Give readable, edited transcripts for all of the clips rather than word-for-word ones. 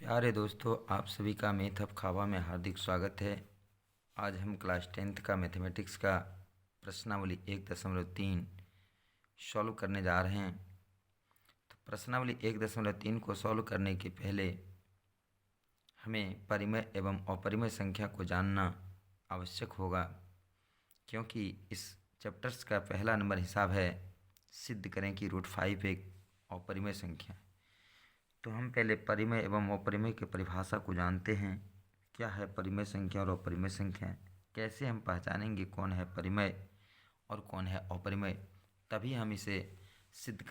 प्यारे दोस्तों, आप सभी का मैथ ऑफ खावा में हार्दिक स्वागत है। आज हम क्लास 10th का मैथमेटिक्स का प्रश्नावली 1.3 सॉल्व करने जा रहे हैं। तो प्रश्नावली 1.3 को सॉल्व करने के पहले हमें परिमेय एवं अपरिमेय संख्या को जानना आवश्यक होगा, क्योंकि इस चैप्टर्स का पहला नंबर हिसाब है सिद्ध करें कि √5 एक अपरिमेय संख्या है। तो हम पहले परिमेय एवं अपरिमेय की परिभाषा को जानते हैं। क्या है परिमेय संख्या और अपरिमेय संख्या, कैसे हम पहचानेंगे कौन है परिमेय और कौन है अपरिमेय, तभी हम इसे सिद्ध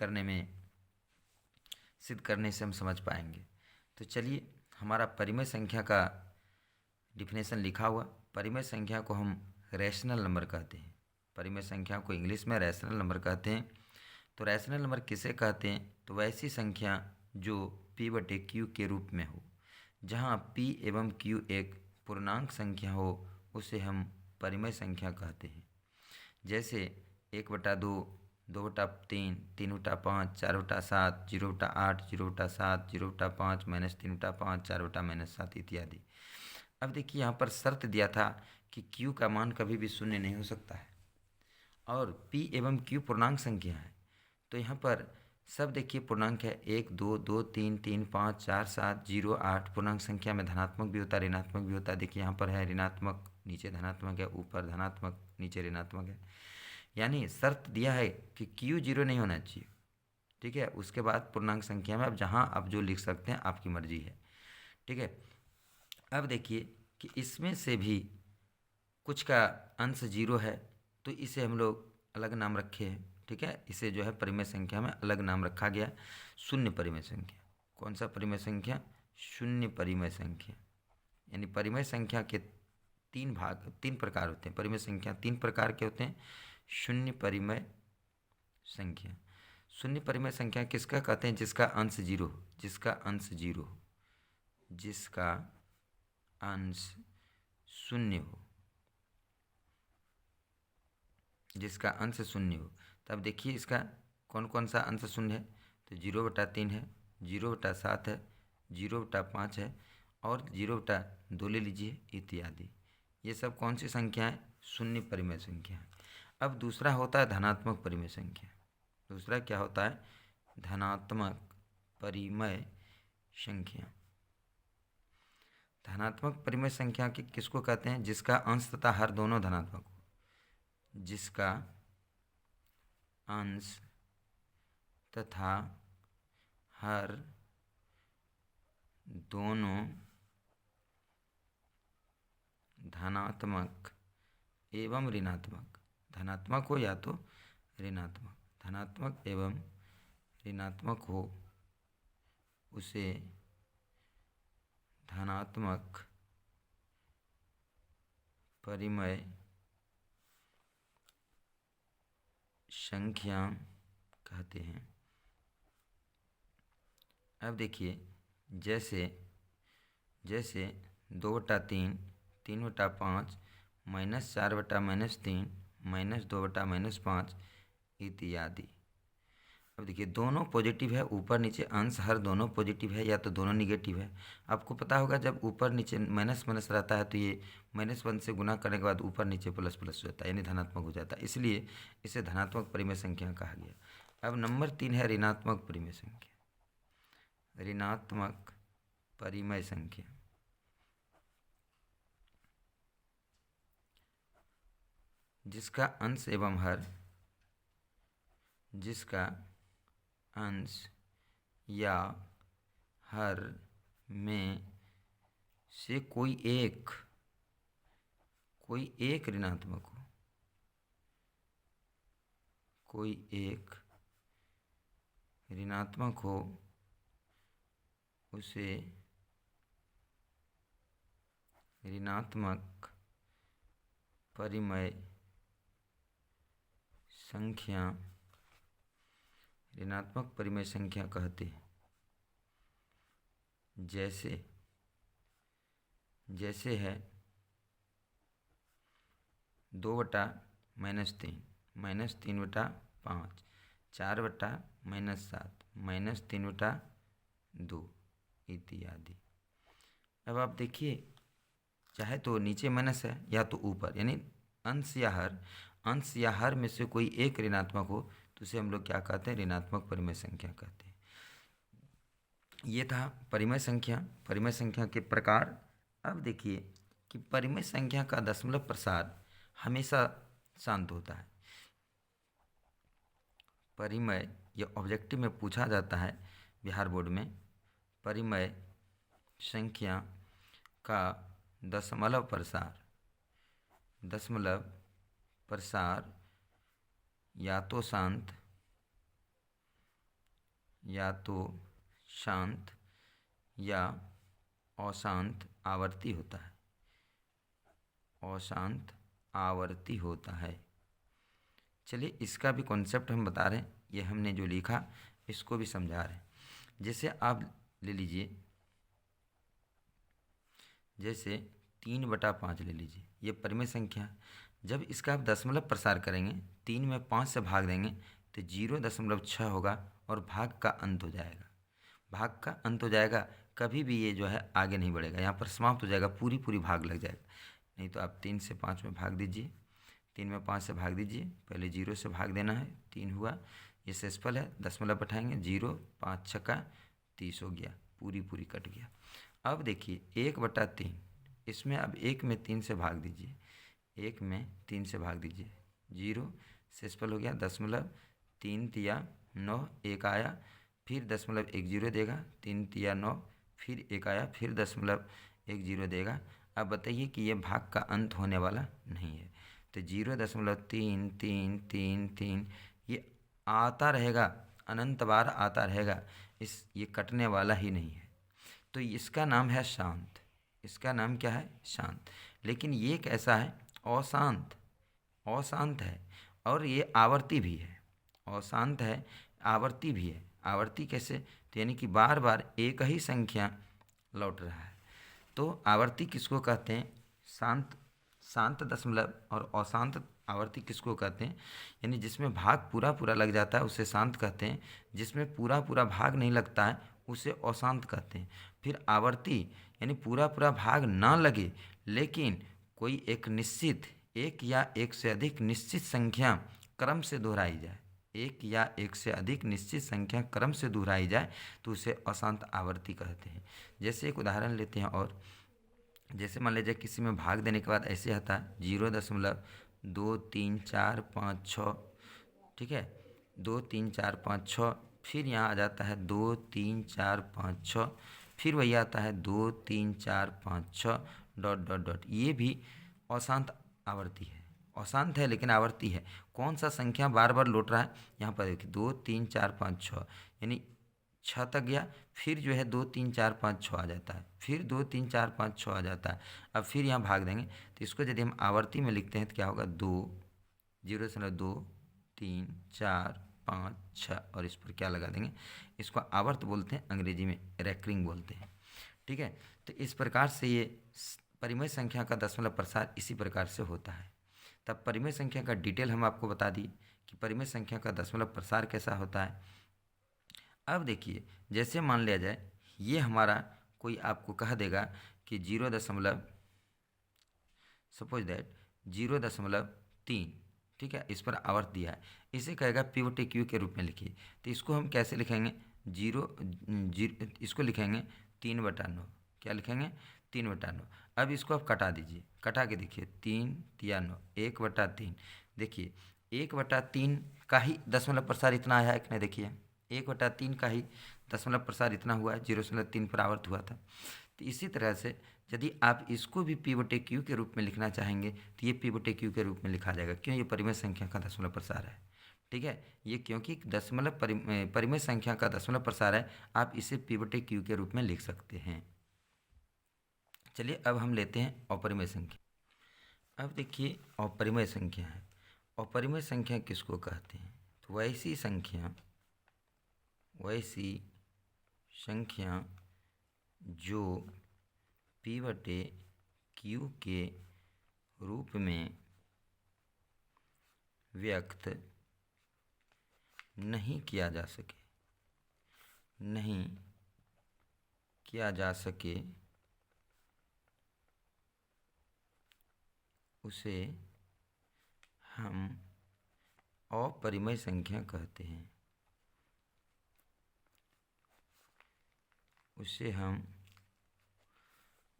करने से हम समझ पाएंगे। तो चलिए, हमारा परिमेय संख्या का डिफिनेशन लिखा हुआ। परिमेय संख्या को हम रैशनल नंबर कहते हैं। परिमेय संख्या को इंग्लिश में रैशनल नंबर कहते हैं। तो रैशनल नंबर किसे कहते हैं? तो वैसी संख्या जो P/Q के रूप में हो। जहाँ P एवं Q एक पूर्णांक संख्या हो उसे हम परिमेय संख्या कहते हैं। जैसे 1/2, 2/3, 3/5, 4/7, 0/8, 0/7, 0/5, -3/5, 4/-7 इत्यादि। अब देखिए, यहाँ पर शर्त दिया था कि Q का मान कभी भी शून्य नहीं हो सकता है और P एवं Q पूर्णांक संख्या है। तो यहाँ पर सब देखिए पूर्णांक है। 1, 2, 2, 3, 3, 5, 4, 7, 0, 8। पूर्णांक संख्या में धनात्मक भी होता है, ऋणात्मक भी होता है। देखिए यहाँ पर है ऋणात्मक, नीचे धनात्मक है, ऊपर धनात्मक, नीचे ऋणात्मक है। यानी शर्त दिया है कि Q 0 नहीं होना चाहिए। ठीक है। उसके बाद पूर्णांक संख्या में अब जहाँ आप जो लिख सकते हैं, आपकी मर्जी है। ठीक है। अब देखिए कि इसमें से भी कुछ का अंश 0 है, तो इसे हम लोग अलग नाम रखे हैं। ठीक है। इसे जो है परिमेय संख्या में अलग नाम रखा गया, शून्य परिमेय संख्या। कौन सा परिमेय संख्या? शून्य परिमेय संख्या। यानी परिमेय संख्या के तीन प्रकार होते हैं। परिमेय संख्या 3 प्रकार के होते हैं। शून्य परिमेय संख्या। शून्य परिमेय संख्या किसका कहते हैं? जिसका अंश 0 हो। जिसका अंश 0 हो, जिसका अंश शून्य हो, जिसका अंश शून्य हो। तब देखिए इसका कौन कौन सा अंश शून्य है? तो 0/3 है, 0/7 है, 0/5 है और 0/2 ले लीजिए इत्यादि। ये सब कौन सी संख्या है? शून्य परिमेय संख्या है। अब दूसरा होता है धनात्मक परिमेय संख्या। दूसरा क्या होता है? धनात्मक परिमेय संख्या। धनात्मक परिमेय संख्या किसको कहते हैं? जिसका अंश तथा हर दोनों धनात्मक हो। जिसका अंश तथा हर दोनों धनात्मक एवं ऋणात्मक, धनात्मक हो या तो ऋणात्मक, धनात्मक एवं ऋणात्मक हो, उसे धनात्मक परिमेय संख्या कहते हैं। अब देखिए, जैसे 2/3, 3/5, -4/-3, -2/-5 इत्यादि। अब देखिए दोनों पॉजिटिव है, ऊपर नीचे अंश हर दोनों पॉजिटिव है या तो दोनों निगेटिव है। आपको पता होगा जब ऊपर नीचे माइनस माइनस रहता है तो ये -1 से गुना करने के बाद ऊपर नीचे प्लस प्लस हो जाता है, यानी धनात्मक हो जाता है। इसलिए इसे धनात्मक परिमेय संख्या कहा गया। अब नंबर 3 है ऋणात्मक परिमेय संख्या। ऋणात्मक परिमेय संख्या। जिसका अंश एवं हर, जिसका अंश या हर में से कोई एक ऋणात्मक हो, कोई एक ऋणात्मक हो, उसे ऋणात्मक परिमेय संख्या, ऋणात्मक परिमेय संख्या कहते हैं। जैसे है 2/-3, -3/5, 4/-7, -3/2 इत्यादि। अब आप देखिए, चाहे तो नीचे माइनस है या तो ऊपर, यानी अंश या हर में से कोई एक ऋणात्मक हो तो उसे हम लोग क्या कहते हैं, ऋणात्मक परिमेय संख्या कहते हैं। ये था परिमेय संख्या के प्रकार। अब देखिए कि परिमेय संख्या का दशमलव प्रसार हमेशा शांत होता है। परिमेय ये ऑब्जेक्टिव में पूछा जाता है बिहार बोर्ड में, परिमेय संख्या का दशमलव प्रसार या तो शांत या अशांत आवर्ती होता है। चलिए इसका भी कॉन्सेप्ट हम बता रहे हैं, ये हमने जो लिखा इसको भी समझा रहे हैं। जैसे आप ले लीजिए, जैसे 3/5 ले लीजिए, ये परिमेय संख्या है। जब इसका आप दशमलव प्रसार करेंगे, 3 में 5 से भाग देंगे तो 0.6 होगा और भाग का अंत हो जाएगा। कभी भी ये जो है आगे नहीं बढ़ेगा, यहाँ पर समाप्त हो जाएगा, पूरी भाग लग जाएगा। नहीं तो आप 3 से 5 में भाग दीजिए, 3 में 5 से भाग दीजिए, पहले 0 से भाग देना है, 3 हुआ, ये शेषफल है, दशमलव बैठाएंगे, 0, 5 छक्का 30 हो गया, पूरी कट गया। अब देखिए 1/3, इसमें अब 1 में 3 से भाग दीजिए, 1 में 3 से भाग दीजिए, 0, शेषफल हो गया दशमलव, 3 तिया 9, 1 आया, फिर दशमलव 1 0 देगा, 3 तिया 9, फिर 1 आया, फिर दशमलव 1 0 देगा। अब बताइए कि ये भाग का अंत होने वाला नहीं है, तो 0.33333 ये आता रहेगा, अनंत बार आता रहेगा, ये कटने वाला ही नहीं है। तो इसका नाम है शांत। इसका नाम क्या है? शांत। लेकिन ये कैसा है? अशांत है, और ये आवर्ती भी है। अशांत है, आवर्ती भी है। आवर्ती कैसे? तो यानी कि बार बार एक ही संख्या लौट रहा है। तो आवर्ती किसको कहते हैं? शांत दशमलव। और अशांत आवर्ती किसको कहते हैं? यानी जिसमें भाग पूरा लग जाता है उसे शांत कहते हैं, जिसमें पूरा भाग नहीं लगता है उसे अशांत कहते हैं। फिर आवर्ती यानी पूरा भाग ना लगे लेकिन कोई एक निश्चित, एक या एक से अधिक निश्चित संख्या क्रम से दोहराई जाए, एक या एक से अधिक निश्चित संख्या क्रम से दोहराई जाए तो उसे अशांत आवर्ती कहते हैं। जैसे एक उदाहरण लेते हैं, और जैसे मान लीजिए किसी में भाग देने के बाद ऐसे आता है 0.23456, ठीक है, 23456, फिर यहाँ आ जाता है 23456, फिर वही आता है 23456 ... ये भी अशांत आवर्ती है। अशांत है लेकिन आवर्ती है। कौन सा संख्या बार बार लौट रहा है? यहाँ पर देखिए 23456, यानी 6 तक गया, फिर जो है 23456 आ जाता है, फिर 23456 आ जाता है। अब फिर यहाँ भाग देंगे तो इसको यदि हम आवर्ती में लिखते हैं तो क्या होगा? 2.0.23456, और इस पर क्या लगा देंगे? इसको आवर्त बोलते हैं, अंग्रेजी में रैकरिंग बोलते हैं। ठीक है, तो इस प्रकार से ये परिमेय संख्या का दशमलव प्रसार इसी प्रकार से होता है। तब परिमेय संख्या का डिटेल हम आपको बता दिए कि परिमेय संख्या का दशमलव प्रसार कैसा होता है। अब देखिए, जैसे मान लिया जाए ये हमारा कोई आपको कह देगा कि 0.3, ठीक है, इस पर आवर्त दिया है, इसे कहेगा पिवट क्यू के रूप में लिखिए। तो इसको हम कैसे लिखेंगे? इसको लिखेंगे 3/9। क्या लिखेंगे? 3/9। अब इसको आप कटा दीजिए, कटा के देखिए 3 तिया 9, 1/3। देखिए 1/3 का ही दशमलव प्रसार इतना आया है कि नहीं? देखिए 1/3 का ही दशमलव प्रसार इतना हुआ है, 0.3 पर आवर्त हुआ था। तो इसी तरह से यदि आप इसको भी P/Q के रूप में लिखना चाहेंगे तो ये P/Q के रूप में लिखा जाएगा। क्यों? ये परिमेय संख्या का दशमलव प्रसार है। ठीक है, ये क्योंकि दशमलव परिमेय संख्या का दशमलव प्रसार है, आप इसे P/Q के रूप में लिख सकते हैं। चलिए अब हम लेते हैं अपरिमेय संख्या। अब देखिए अपरिमेय संख्या है। अपरिमेय संख्या किसको कहते हैं? तो वैसी संख्या जो P/Q के रूप में व्यक्त नहीं किया जा सके उसे हम अपरिमेय संख्या कहते हैं। उसे हम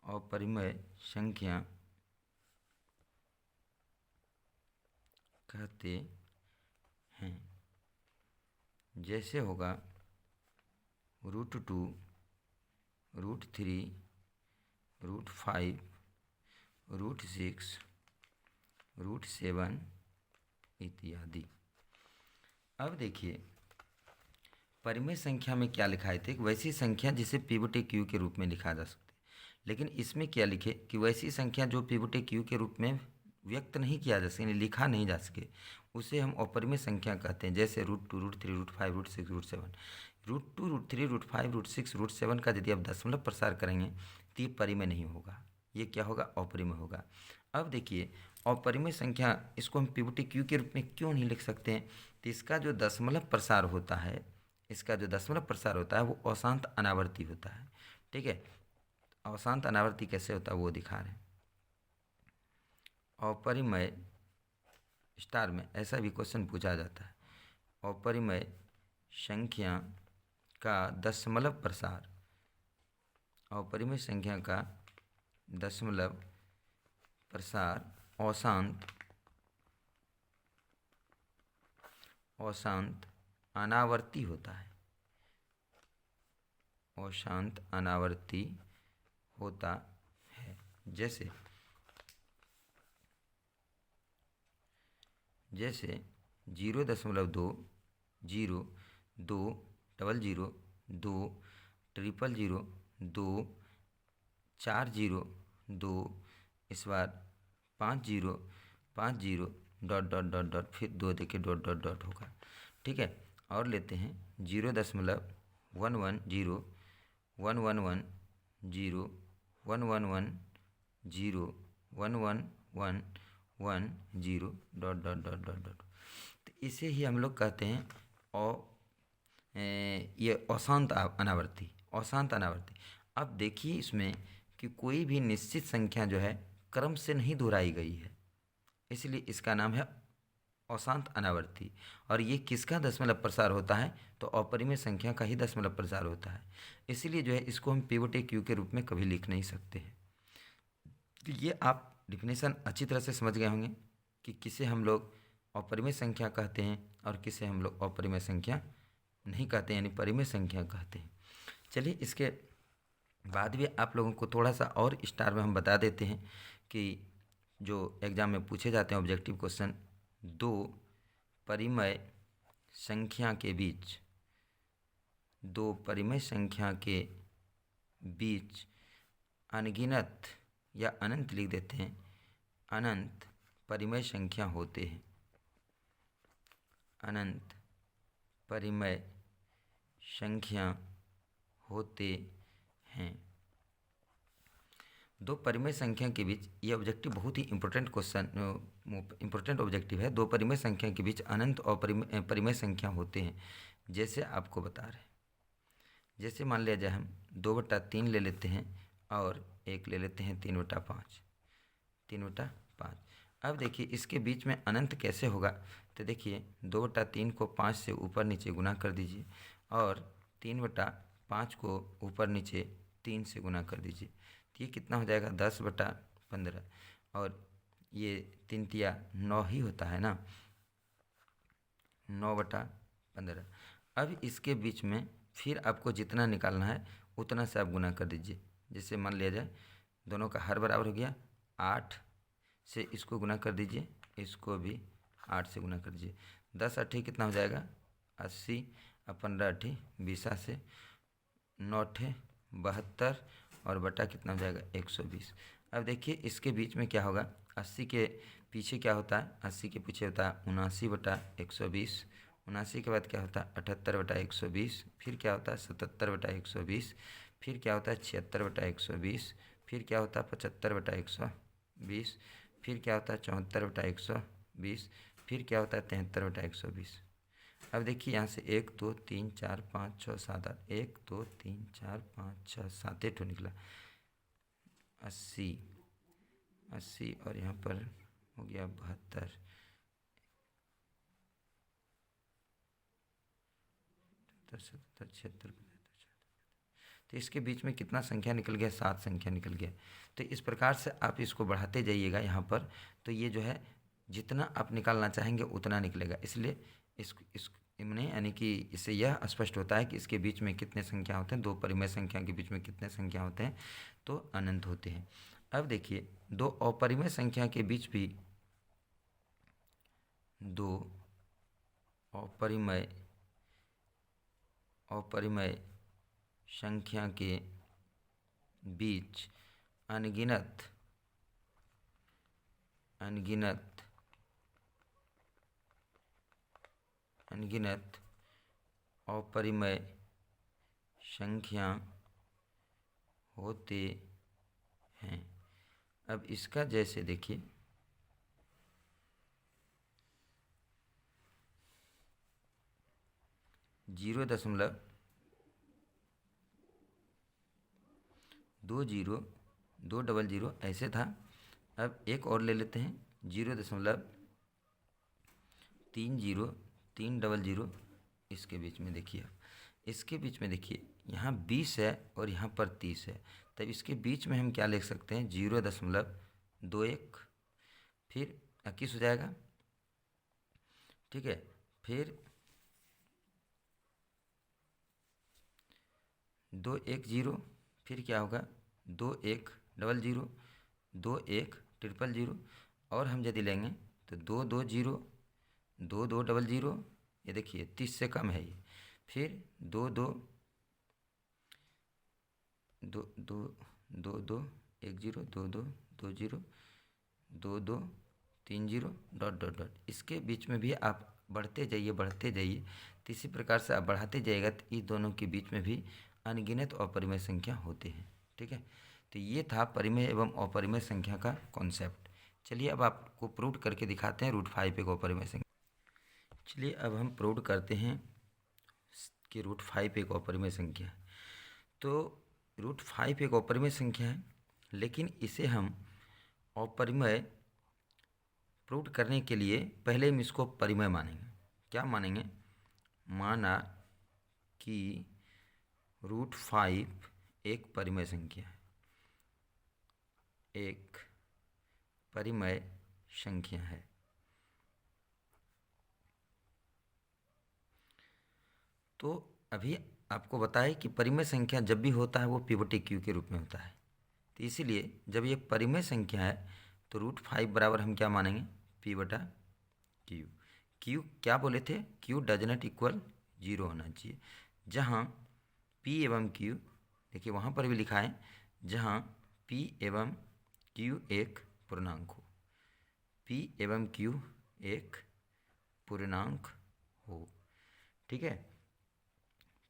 अपरिमेय संख्या कहते हैं। जैसे होगा √2, √3, √5, √6, √7 इत्यादि। अब देखिए परिमेय संख्या में क्या लिखा है, थे एक वैसी संख्या जिसे पिवोटे क्यू के रूप में लिखा जा सकता है। लेकिन इसमें क्या लिखे कि वैसी संख्या जो पिवोटे क्यू के रूप में व्यक्त नहीं किया जा सके, लिखा नहीं जा सके, उसे हम अपरिमेय संख्या कहते हैं। जैसे √2, √3, √5, √6, √7। √2, √3, √5, √6, √7 का यदि आप दशमलव प्रसार करेंगे तो ये परिमेय नहीं होगा, ये क्या होगा, अपरिमेय होगा। अब देखिए अपरिमेय संख्या इसको हम पिवोटे क्यू के रूप में क्यों नहीं लिख सकते हैं, तो इसका जो दशमलव प्रसार होता है, इसका जो दशमलव प्रसार होता है वो अशांत अनावर्ती होता है। ठीक है, अशांत अनावर्ती कैसे होता है वो दिखा रहे हैं। अपरिमेय स्टार में ऐसा भी क्वेश्चन पूछा जाता है, अपरिमेय संख्या का दशमलव प्रसार, अपरिमेय संख्या का दशमलव प्रसार अशांत अनावर्ती होता है, अशांत अनावर्ती होता है। जैसे 0.2, 0, 2, 00, 2, 000, 2, 4 0, 2, इस बार 5 0, 5 0, डॉट फिर 2 देके डॉट होगा। ठीक है, और लेते हैं 0.110, 111, 0, 111, 0, 111, 1 0, डॉट। तो इसे ही हम लोग कहते हैं और ये अशांत अनावर्ती, अशांत अनावर्ती। अब देखिए इसमें कि कोई भी निश्चित संख्या जो है क्रम से नहीं दोहराई गई है, इसलिए इसका नाम है अशांत अनावर्ती। और ये किसका दशमलव प्रसार होता है, तो अपरिमेय संख्या का ही दशमलव प्रसार होता है। इसलिए जो है इसको हम पिवोटे क्यू के रूप में कभी लिख नहीं सकते हैं। तो ये आप डिफिनेशन अच्छी तरह से समझ गए होंगे कि किसे हम लोग अपरिमेय संख्या कहते हैं और किसे हम लोग अपरिमेय संख्या नहीं कहते, यानी परिमेय संख्या कहते हैं। चलिए इसके बाद भी आप लोगों को थोड़ा सा और स्टार में हम बता देते हैं कि जो एग्ज़ाम में पूछे जाते हैं ऑब्जेक्टिव क्वेश्चन, दो परिमेय संख्या के बीच, दो परिमेय संख्या के बीच अनगिनत या अनंत लिख देते हैं, अनंत परिमेय संख्या होते हैं, अनंत परिमेय संख्या होते हैं। दो परिमेय संख्या के बीच, ये ऑब्जेक्टिव बहुत ही इंपॉर्टेंट क्वेश्चन, इंपॉर्टेंट ऑब्जेक्टिव है। दो परिमेय संख्या के बीच अनंत और परिमेय संख्या होते हैं। जैसे आपको बता रहे हैं, जैसे मान लिया जाए हम 2/3 ले लेते हैं और एक ले लेते हैं 3/5, 3/5। अब देखिए इसके बीच में अनंत कैसे होगा, तो देखिए 2/3 को 5 से ऊपर नीचे गुना कर दीजिए और 3/5 को ऊपर नीचे 3 से गुना कर दीजिए, तो ये कितना हो जाएगा 10/15। और ये 3 तिया 9 ही होता है ना, 9/15। अब इसके बीच में फिर आपको जितना निकालना है उतना से आप गुना कर दीजिए। जैसे मान लिया जाए दोनों का हर बराबर हो गया, 8 से इसको गुना कर दीजिए, इसको भी 8 से गुना कर दीजिए। 10 8 कितना हो जाएगा 80, और 15 8 20 से 9 8 72 और बटा कितना हो जाएगा 120। अब देखिए इसके बीच में क्या होगा, 80 के पीछे क्या होता है, 80 के पीछे होता है 79/120, 79 के बाद क्या होता है 78/120, फिर क्या होता है 77/120, फिर क्या होता है 76/120, फिर क्या होता है 75/120, फिर क्या होता है 74/120, फिर क्या होता है 73/120। अब देखिए यहाँ से 1 2 3 4 5 6 7 8, 1 2 3 4 5 6 7 8 निकला, 80 80 और यहाँ पर हो गया 72, 77, 76, तो इसके बीच में कितना संख्या निकल गया? 7 संख्या निकल गया। तो इस प्रकार से आप इसको बढ़ाते जाइएगा यहाँ पर, तो ये जो है जितना आप निकालना चाहेंगे उतना निकलेगा। इसलिए इस इमने यानी कि इससे यह स्पष्ट होता है कि इसके बीच में कितने संख्या होते हैं, दो परिमेय संख्या के बीच में कितने संख्या होते हैं, तो अनंत होते हैं। अब देखिए, दो अपरिमेय संख्या के बीच भी दो अपरिमेय संख्या के बीच अनगिनत अपरिमेय संख्या होते हैं। अब इसका जैसे देखिए, 0.20200 ऐसे था। अब एक और ले लेते हैं, 0.30300, इसके बीच में देखिए, इसके बीच में देखिए यहाँ 20 है और यहाँ पर 30 है। तब इसके बीच में हम क्या लिख सकते हैं? 0.21, फिर 21 हो जाएगा, ठीक है। फिर 210, फिर क्या होगा? 2100, 21000, और हम यदि लेंगे तो 220, 2200, ये देखिए 30 से कम है ये। फिर 22, 2210, 2220, 2230, डॉट डॉट डॉट। इसके बीच में भी आप बढ़ते जाइए तो इसी प्रकार से आप बढ़ाते जाइएगा तो इस दोनों के बीच में भी अनगिनत अपरिमेय संख्या होते हैं, ठीक है। तो ये था परिमेय एवं अपरिमेय संख्या का कॉन्सेप्ट। चलिए अब आपको प्रूव करके दिखाते हैं √5 एक अपरिमेय संख्या। चलिए अब हम प्रूव करते हैं कि √5 एक अपरिमेय संख्या है। तो √5 एक अपरिमेय संख्या है, लेकिन इसे हम अपरिमेय प्रूव करने के लिए पहले हम इसको परिमेय मानेंगे। क्या मानेंगे? माना कि √5 एक परिमेय संख्या है, एक परिमेय संख्या है। तो अभी आपको बताएं कि परिमेय संख्या जब भी होता है वो पिवटी क्यू के रूप में होता है। तो इसीलिए जब ये परिमेय संख्या है तो √5 बराबर हम क्या मानेंगे? P/Q। क्यू क्या बोले थे? Q डज नॉट इक्वल 0 होना चाहिए। जहाँ P एवं Q, देखिए वहाँ पर भी लिखा है, जहाँ P एवं Q एक पूर्णांक हो, P एवं Q एक पूर्णांक हो, ठीक है।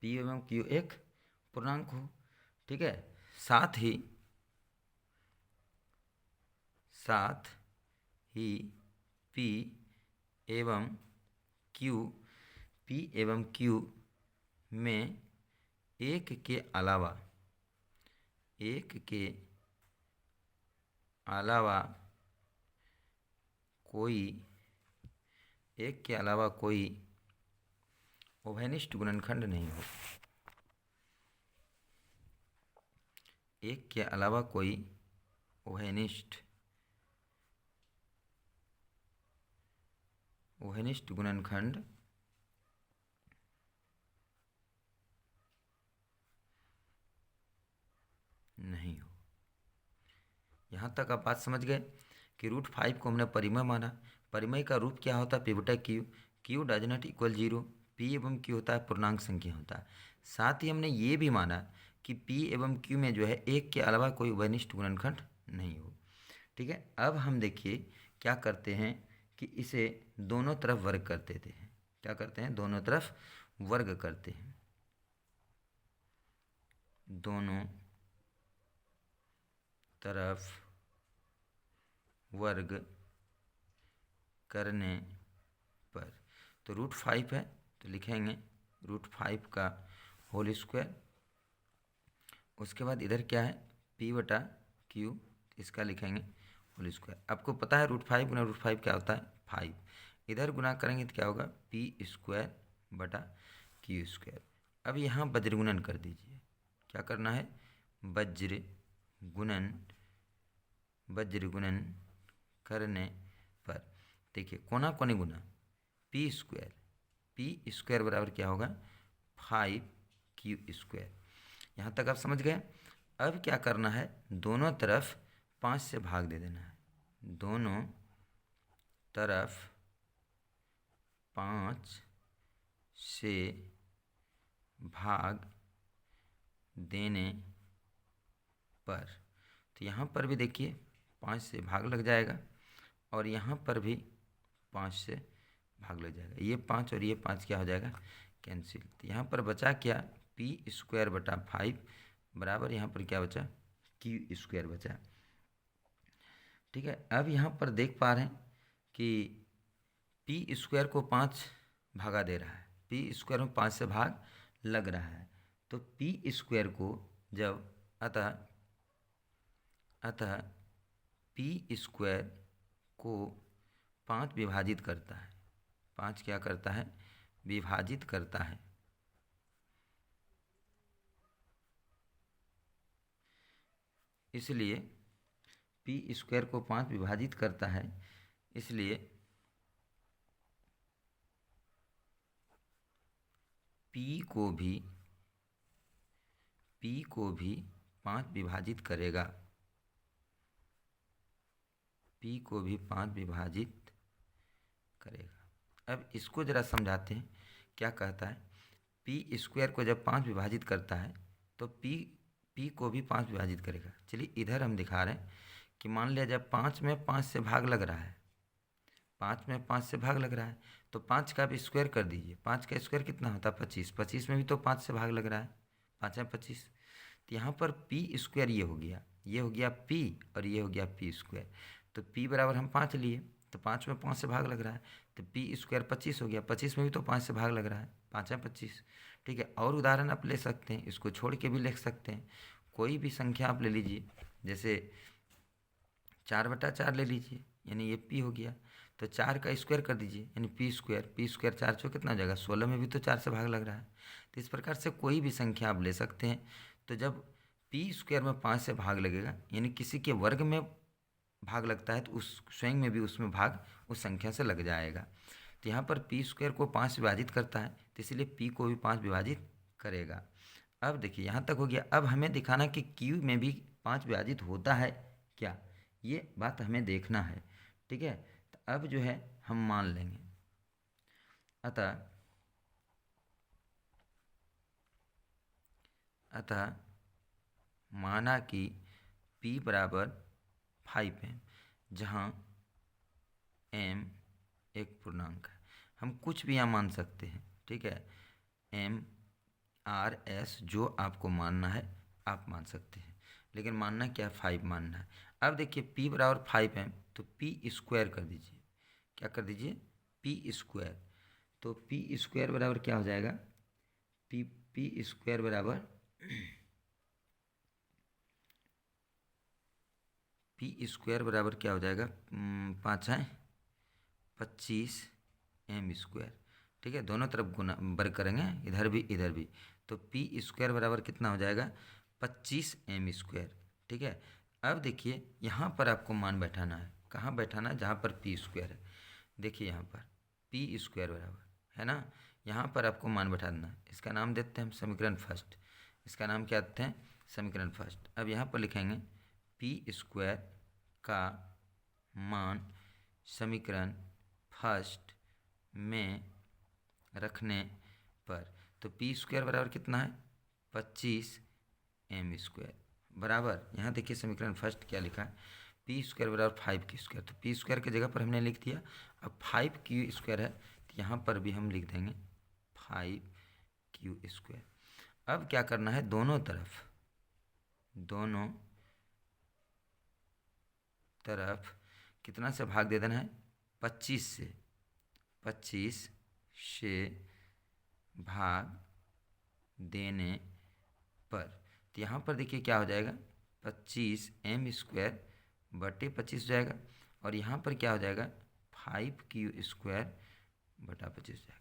P एवं Q एक पूर्णांक हो, ठीक है। साथ ही P एवं Q में एक के अलावा कोई उभयनिष्ठ गुणनखंड नहीं हो। एक के अलावा कोई उभयनिष्ठ गुणनखंड नहीं हो। यहाँ तक आप बात समझ गए कि √5 को हमने परिमेय माना। परिमेय का रूप क्या होता है? P/Q। Q does not equal 0। P एवं Q होता है पूर्णांक संख्या होता है। साथ ही हमने ये भी माना कि P एवं Q में जो है एक के अलावा कोई उभयनिष्ठ गुणनखंड नहीं हो, ठीक है। अब हम देखिए क्या करते हैं कि इसे दोनों तरफ वर्ग कर देते हैं। क्या करते हैं? दोनों तरफ वर्ग करते हैं। दोनों तरफ वर्ग करने पर तो √5 है तो लिखेंगे √5 का होल स्क्वायर। उसके बाद इधर क्या है? P/Q, इसका लिखेंगे होल स्क्वायर। आपको पता है √5 गुना √5 क्या होता है? 5। इधर गुना करेंगे तो क्या होगा? p² बटा q²। अब यहाँ वज्र गुणन कर दीजिए। क्या करना है? वज्र गुणन करने पर देखिए कोना कोने गुना p² बराबर क्या होगा? 5q²। यहाँ तक आप समझ गए। अब क्या करना है? दोनों तरफ 5 से भाग दे देना है। दोनों तरफ 5 से भाग देने पर, तो यहाँ पर भी देखिए 5 से भाग लग जाएगा और यहाँ पर भी 5 से भाग लग जाएगा। ये 5 और ये 5 क्या हो जाएगा? कैंसिल। तो यहाँ पर बचा क्या? p² बटा 5 बराबर यहाँ पर क्या बचा? q² बचा। ठीक है। अब यहाँ पर देख पा रहे हैं कि p² को 5 भागा दे रहा है, p² में 5 से भाग लग रहा है। तो p² को जब अतः p² को 5 विभाजित करता है, 5 क्या करता है? विभाजित करता है। इसलिए p² को 5 विभाजित करता है, इसलिए p को भी 5 विभाजित करेगा। p को भी 5 विभाजित करेगा। अब इसको जरा समझाते हैं। क्या कहता है? p² को जब 5 विभाजित करता है तो p को भी 5 विभाजित करेगा। चलिए इधर हम दिखा रहे हैं कि मान लिया जब 5 में 5 से भाग लग रहा है, 5 में 5 से भाग लग रहा है तो 5 का भी स्क्वायर कर दीजिए। 5 का स्क्वायर कितना होता है? 25। 25 में भी तो 5 से भाग लग रहा है, 5 में 25। तो यहाँ पर p² ये हो गया p और ये हो गया p²। तो p बराबर हम 5 लिए, तो 5 में 5 से भाग लग रहा है तो p² 25 हो गया। 25 में भी तो 5 से भाग लग रहा है, 5 में 25। ठीक है। और उदाहरण आप ले सकते हैं, इसको छोड़ के भी लिख सकते हैं। कोई भी संख्या आप ले लीजिए, जैसे 4/4 ले लीजिए, यानी ये p हो गया। तो 4 का स्क्वायर कर दीजिए, यानी p² 4 चौ कितना हो जाएगा? 16 में भी तो 4 से भाग लग रहा है। तो इस प्रकार से कोई भी संख्या आप ले सकते हैं। तो जब p² में 5 से भाग लगेगा, यानी किसी के वर्ग में भाग लगता है, तो उस स्वयं में भी उसमें भाग उस संख्या से लग जाएगा। तो यहाँ पर p² को 5 विभाजित करता है, तो इसलिए p को भी 5 विभाजित करेगा। अब देखिए यहाँ तक हो गया। अब हमें दिखाना कि q में भी 5 विभाजित होता है क्या, ये बात हमें देखना है। ठीक है। तो अब जो है हम मान लेंगे। अतः माना कि p बराबर 5 है, जहाँ m एक पूर्णांक है। हम कुछ भी यहाँ मान सकते हैं। ठीक है। m r s जो आपको मानना है आप मान सकते हैं, लेकिन मानना क्या है? 5 मानना है। अब देखिए p बराबर 5 है तो p² कर दीजिए। क्या कर दीजिए? p²। तो p² बराबर क्या हो जाएगा? p² बराबर p² बराबर क्या हो जाएगा? 5 है 25 m²। ठीक है। दोनों तरफ गुना वर्ग करेंगे, इधर भी इधर भी। तो p² बराबर कितना हो जाएगा? 25 m²। ठीक है। अब देखिए यहाँ पर आपको मान बैठाना है। कहाँ बैठाना है? जहाँ पर p² है। देखिए यहाँ पर p² बराबर है ना, यहाँ पर आपको मान बैठा देना है। इसका नाम देते हैं हम समीकरण फर्स्ट। इसका नाम क्या देते हैं? समीकरण फर्स्ट। अब यहाँ पर लिखेंगे p² का मान समीकरण फर्स्ट में रखने पर, तो p² बराबर कितना है? 25 m² बराबर, यहाँ देखिए समीकरण फर्स्ट क्या लिखा है? p² बराबर 5q²। तो p² की जगह पर हमने लिख दिया। अब 5q² है तो यहाँ पर भी हम लिख देंगे 5q²। अब क्या करना है? दोनों तरफ कितना से भाग दे देना है? 25 से भाग देने पर। तो यहाँ पर देखिए क्या हो जाएगा? 25 m² बटे 25 हो जाएगा, और यहाँ पर क्या हो जाएगा 5Q² बटा 25 हो जाएगा।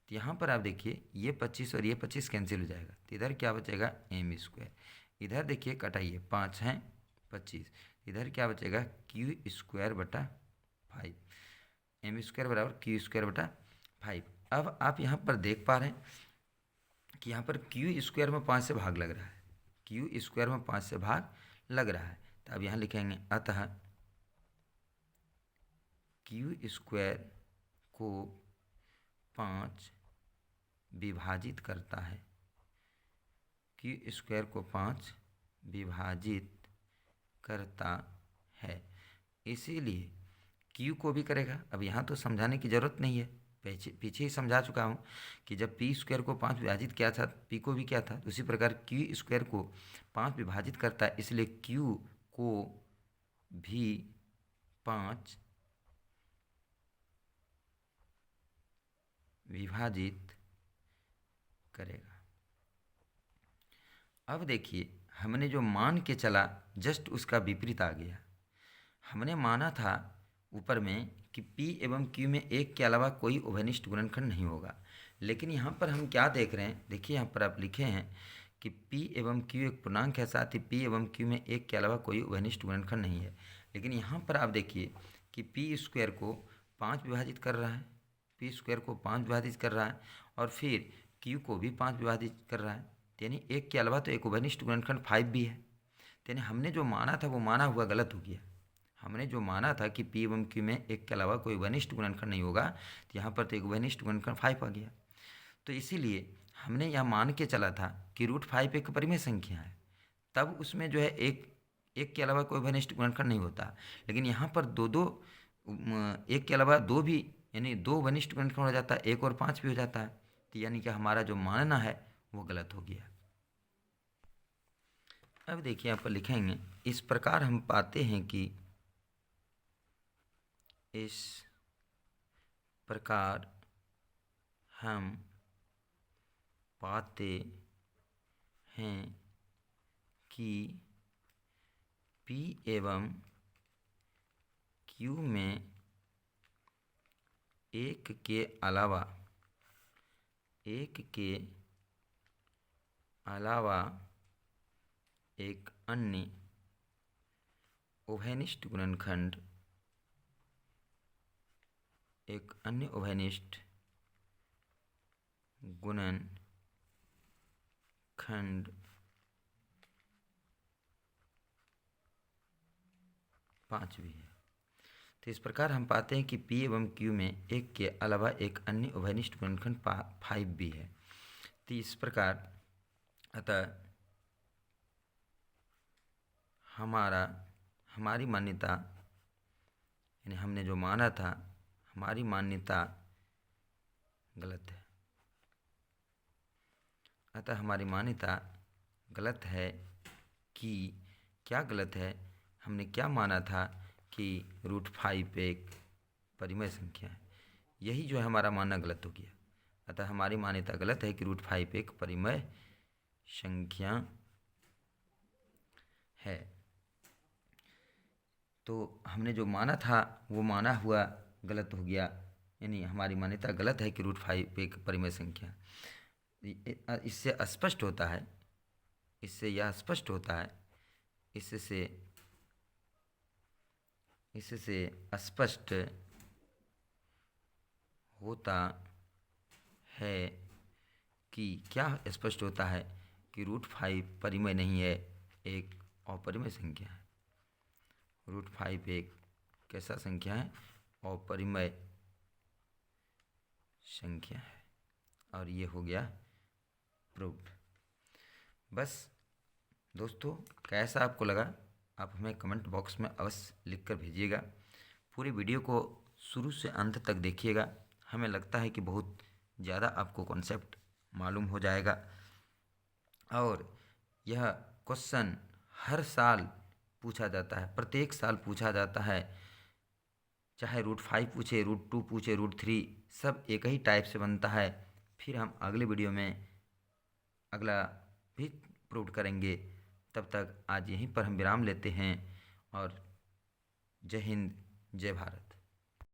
तो यहाँ पर आप देखिए ये 25 और ये 25 कैंसिल हो जाएगा, तो इधर क्या बचेगा m²। इधर देखिए कटाइए, 5 हैं 25, इधर क्या बचेगा Q² बटा 5, m² बराबर Q² बटा 5। अब आप यहाँ पर देख पा रहे हैं कि यहाँ पर Q² में 5 से भाग लग रहा है, Q² में 5 से भाग लग रहा है। तो अब यहाँ लिखेंगे अतः Q² को 5 विभाजित करता है, Q² को 5 विभाजित करता है, इसीलिए Q को भी करेगा। अब यहाँ तो समझाने की ज़रूरत नहीं है, पीछे ही समझा चुका हूँ कि जब P² को 5 विभाजित किया था, P को भी क्या था, उसी प्रकार Q² को 5 विभाजित करता है, इसलिए Q को भी 5 विभाजित करेगा। अब देखिए हमने जो मान के चला जस्ट उसका विपरीत आ गया। हमने माना था ऊपर में कि P एवं Q में एक के अलावा कोई उभयनिष्ठ गुणनखंड नहीं होगा, लेकिन यहाँ पर हम क्या देख रहे हैं, देखिए यहाँ पर आप लिखे हैं कि P एवं Q एक पूर्णांक है, साथ ही P एवं Q में एक के अलावा कोई उभयनिष्ठ गुणनखंड नहीं है। लेकिन यहाँ पर आप देखिए कि P² को 5 विभाजित कर रहा है, P² को 5 विभाजित कर रहा है, और फिर Q को भी 5 विभाजित कर रहा है, यानी एक के अलावा तो एक उभयनिष्ठ गुणनखंड 5 भी है। यानी हमने जो माना था वो माना हुआ गलत हो गया। हमने जो माना था कि P एवं Q में एक के अलावा कोई उभयनिष्ठ गुणनखंड नहीं होगा, तो यहाँ पर तो एक उभयनिष्ठ गुणनखंड 5 आ गया। तो इसीलिए हमने यह मान के चला था कि √5 एक परिमेय संख्या है, तब उसमें जो है एक के अलावा कोई उभयनिष्ठ गुणनखंड नहीं होता। लेकिन यहाँ पर एक के अलावा दो भी, यानी 2 उभयनिष्ठ गुणनखंड हो जाता है, 1 और 5 भी हो जाता है। तो यानी कि हमारा जो मानना है वो गलत हो गया। अब देखिए यहाँ पर लिखेंगे, इस प्रकार हम पाते हैं कि इस प्रकार हम पाते हैं कि P एवं Q में एक के अलावा एक अन्य उभयनिष्ठ गुणनखंड पाँचवीं है। तो इस प्रकार हम पाते हैं कि P एवं Q में एक के अलावा एक अन्य उभयनिष्ठ गुणनखंड 5 भी है। तो इस प्रकार अतः हमारी मान्यता, यानी हमने जो माना था, हमारी मान्यता गलत है। अतः हमारी मान्यता गलत है कि क्या गलत है, हमने क्या माना था कि √5 एक परिमेय संख्या है, यही जो है हमारा मानना गलत हो गया। अतः हमारी मान्यता गलत है कि √5 एक परिमेय संख्या है। तो हमने जो माना था वो माना हुआ गलत हो गया, यानी हमारी मान्यता गलत है कि √5 एक परिमेय संख्या। इससे स्पष्ट होता है, इससे स्पष्ट होता है कि क्या स्पष्ट होता है कि √5 परिमेय नहीं है, एक अपरिमेय संख्या है। √5 एक कैसा संख्या है, अपरिमेय संख्या है, और ये हो गया प्रूव्ड। बस दोस्तों, कैसा आपको लगा आप हमें कमेंट बॉक्स में अवश्य लिखकर भेजिएगा। पूरी वीडियो को शुरू से अंत तक देखिएगा, हमें लगता है कि बहुत ज़्यादा आपको कॉन्सेप्ट मालूम हो जाएगा। और यह क्वेश्चन हर साल पूछा जाता है, प्रत्येक साल पूछा जाता है, चाहे √5 पूछे, √2 पूछे, √3, सब एक ही टाइप से बनता है। फिर हम अगले वीडियो में अगला भी प्रूव करेंगे। तब तक आज यहीं पर हम विराम लेते हैं और जय हिंद, जय भारत।